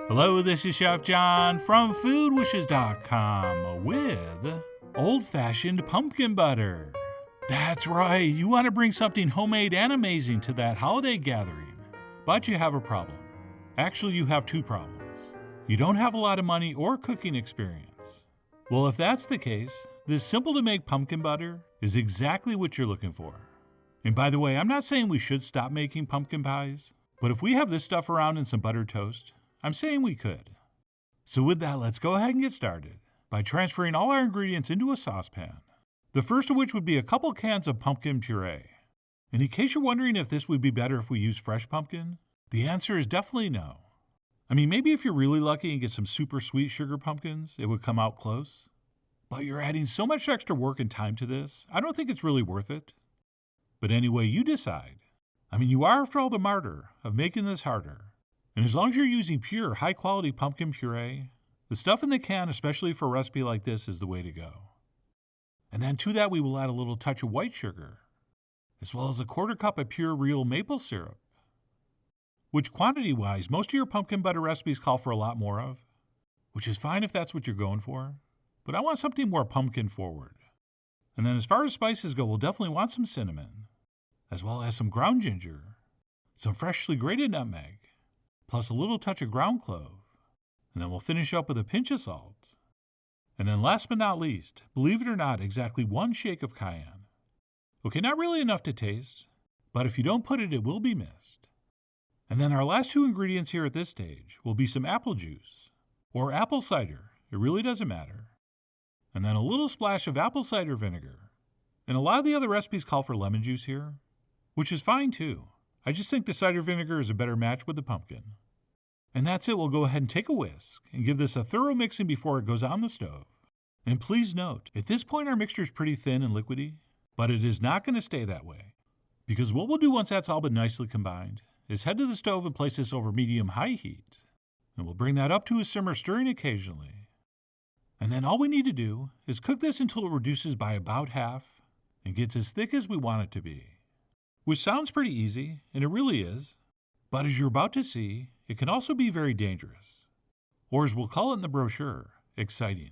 Hello, this is Chef John from foodwishes.com with old-fashioned pumpkin butter. That's right, you want to bring something homemade and amazing to that holiday gathering, but you have a problem. Actually, you have two problems. You don't have a lot of money or cooking experience. Well, if that's the case, this simple-to-make pumpkin butter is exactly what you're looking for. And by the way, I'm not saying we should stop making pumpkin pies, but if we have this stuff around and some buttered toast, I'm saying we could. So with that, let's go ahead and get started by transferring all our ingredients into a saucepan. The first of which would be a couple cans of pumpkin puree. And in case you're wondering if this would be better if we use fresh pumpkin, the answer is definitely no. I mean, maybe if you're really lucky and get some super sweet sugar pumpkins, it would come out close. But you're adding so much extra work and time to this, I don't think it's really worth it. But anyway, you decide. I mean, you are, after all, the martyr of making this harder. And as long as you're using pure, high-quality pumpkin puree, the stuff in the can, especially for a recipe like this, is the way to go. And then to that, we will add a little touch of white sugar, as well as a quarter cup of pure real maple syrup, which quantity-wise, most of your pumpkin butter recipes call for a lot more of, which is fine if that's what you're going for, but I want something more pumpkin-forward. And then as far as spices go, we'll definitely want some cinnamon, as well as some ground ginger, some freshly grated nutmeg, plus a little touch of ground clove, and then we'll finish up with a pinch of salt. And then last but not least, believe it or not, exactly 1 shake of cayenne. Okay, not really enough to taste, but if you don't put it, it will be missed. And then our last two ingredients here at this stage will be some apple juice, or apple cider, it really doesn't matter. And then a little splash of apple cider vinegar. And a lot of the other recipes call for lemon juice here, which is fine too. I just think the cider vinegar is a better match with the pumpkin. And that's it. We'll go ahead and take a whisk and give this a thorough mixing before it goes on the stove. And please note, at this point our mixture is pretty thin and liquidy, but it is not going to stay that way. Because what we'll do once that's all been nicely combined is head to the stove and place this over medium-high heat. And we'll bring that up to a simmer, stirring occasionally. And then all we need to do is cook this until it reduces by about half and gets as thick as we want it to be. Which sounds pretty easy, and it really is, but as you're about to see, it can also be very dangerous. Or as we'll call it in the brochure, exciting.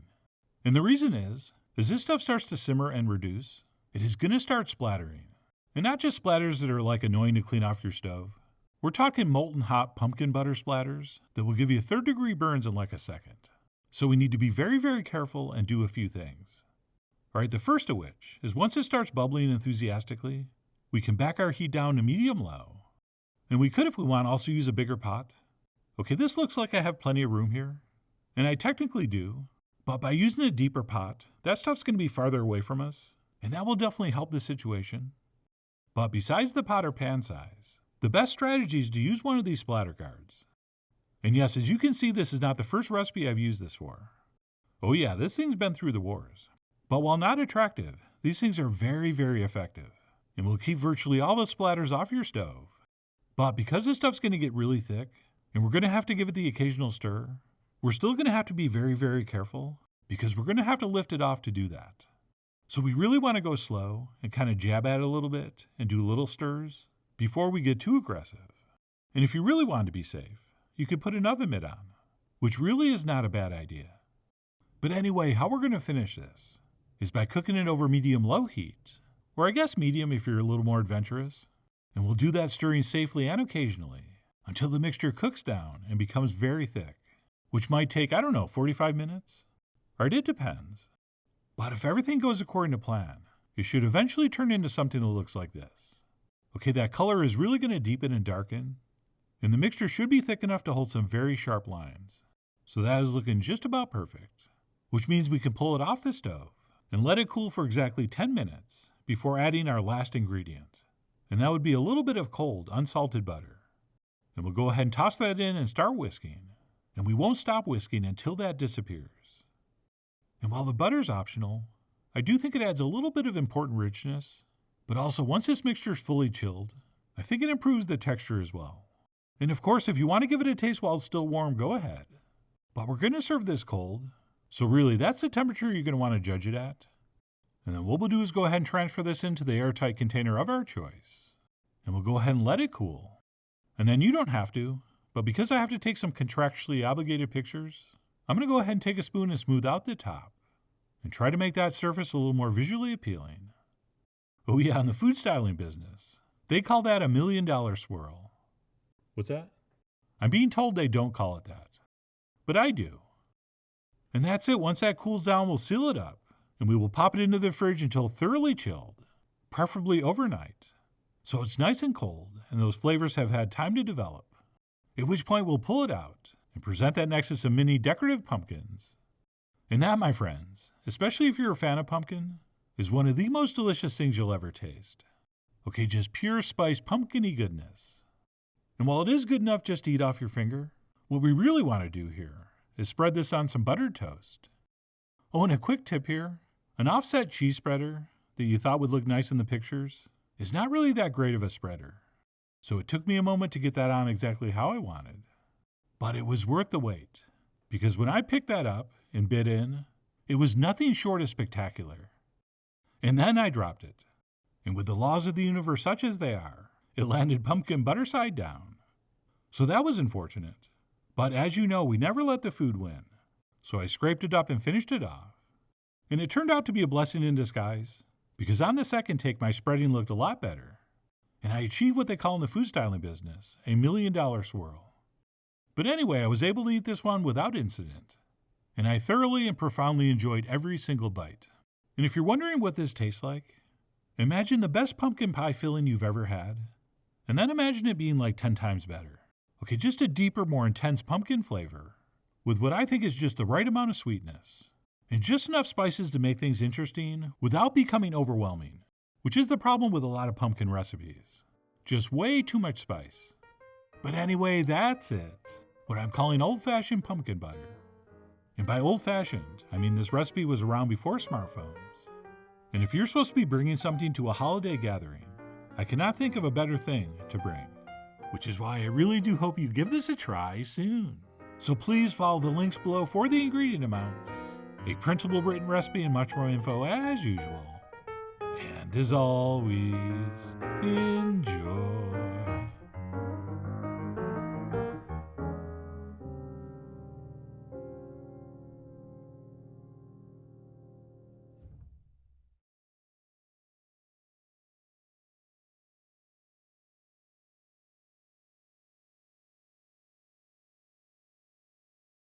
And the reason is, as this stuff starts to simmer and reduce, it is going to start splattering. And not just splatters that are like annoying to clean off your stove. We're talking molten hot pumpkin butter splatters that will give you third-degree burns in like a second. So we need to be very, very careful and do a few things. All right, the first of which is once it starts bubbling enthusiastically, we can back our heat down to medium-low. And we could, if we want, also use a bigger pot. Okay, this looks like I have plenty of room here. And I technically do. But by using a deeper pot, that stuff's going to be farther away from us. And that will definitely help the situation. But besides the pot or pan size, the best strategy is to use one of these splatter guards. And yes, as you can see, this is not the first recipe I've used this for. Oh yeah, this thing's been through the wars. But while not attractive, these things are very, very effective. And will keep virtually all the splatters off your stove. But because this stuff's going to get really thick, and we're going to have to give it the occasional stir, we're still going to have to be very, very careful, because we're going to have to lift it off to do that. So we really want to go slow and kind of jab at it a little bit and do little stirs before we get too aggressive. And if you really want to be safe, you could put an oven mitt on, which really is not a bad idea. But anyway, how we're going to finish this is by cooking it over medium-low heat, or I guess medium if you're a little more adventurous. And we'll do that stirring safely and occasionally until the mixture cooks down and becomes very thick, which might take, 45 minutes? Or it depends. But if everything goes according to plan, it should eventually turn into something that looks like this. Okay, that color is really going to deepen and darken, and the mixture should be thick enough to hold some very sharp lines. So that is looking just about perfect, which means we can pull it off the stove and let it cool for exactly 10 minutes before adding our last ingredient. And that would be a little bit of cold, unsalted butter. And we'll go ahead and toss that in and start whisking. And we won't stop whisking until that disappears. And while the butter's optional, I do think it adds a little bit of important richness. But also, once this mixture is fully chilled, I think it improves the texture as well. And of course, if you want to give it a taste while it's still warm, go ahead. But we're going to serve this cold, so really that's the temperature you're going to want to judge it at. And then what we'll do is go ahead and transfer this into the airtight container of our choice. And we'll go ahead and let it cool. And then you don't have to, But because I have to take some contractually obligated pictures, I'm going to go ahead and take a spoon and smooth out the top and try to make that surface a little more visually appealing. Oh yeah, in the food styling business, they call that $1 million swirl. What's that? I'm being told they don't call it that, but I do. And that's it. Once that cools down, we'll seal it up, and we will pop it into the fridge until thoroughly chilled, preferably overnight, so it's nice and cold and those flavors have had time to develop, at which point we'll pull it out and present that next to some mini decorative pumpkins. And that, my friends, especially if you're a fan of pumpkin, is one of the most delicious things you'll ever taste. Okay, just pure spiced pumpkin-y goodness. And while it is good enough just to eat off your finger, what we really want to do here is spread this on some buttered toast. Oh, and a quick tip here, an offset cheese spreader that you thought would look nice in the pictures is not really that great of a spreader. So it took me a moment to get that on exactly how I wanted. But it was worth the wait, because when I picked that up and bit in, it was nothing short of spectacular. And then I dropped it, and with the laws of the universe such as they are, it landed pumpkin butter side down. So that was unfortunate. But as you know, we never let the food win. So I scraped it up and finished it off. And it turned out to be a blessing in disguise, because on the second take my spreading looked a lot better. And I achieved what they call in the food styling business, $1 million swirl. But anyway, I was able to eat this one without incident. And I thoroughly and profoundly enjoyed every single bite. And if you're wondering what this tastes like, imagine the best pumpkin pie filling you've ever had, and then imagine it being like 10 times better. Okay, just a deeper, more intense pumpkin flavor, with what I think is just the right amount of sweetness, and just enough spices to make things interesting without becoming overwhelming, which is the problem with a lot of pumpkin recipes. Just way too much spice. But anyway, that's it. What I'm calling old-fashioned pumpkin butter. And by old-fashioned, I mean this recipe was around before smartphones. And if you're supposed to be bringing something to a holiday gathering, I cannot think of a better thing to bring. Which is why I really do hope you give this a try soon. So please follow the links below for the ingredient amounts, a printable written recipe, and much more info as usual. And as always, enjoy.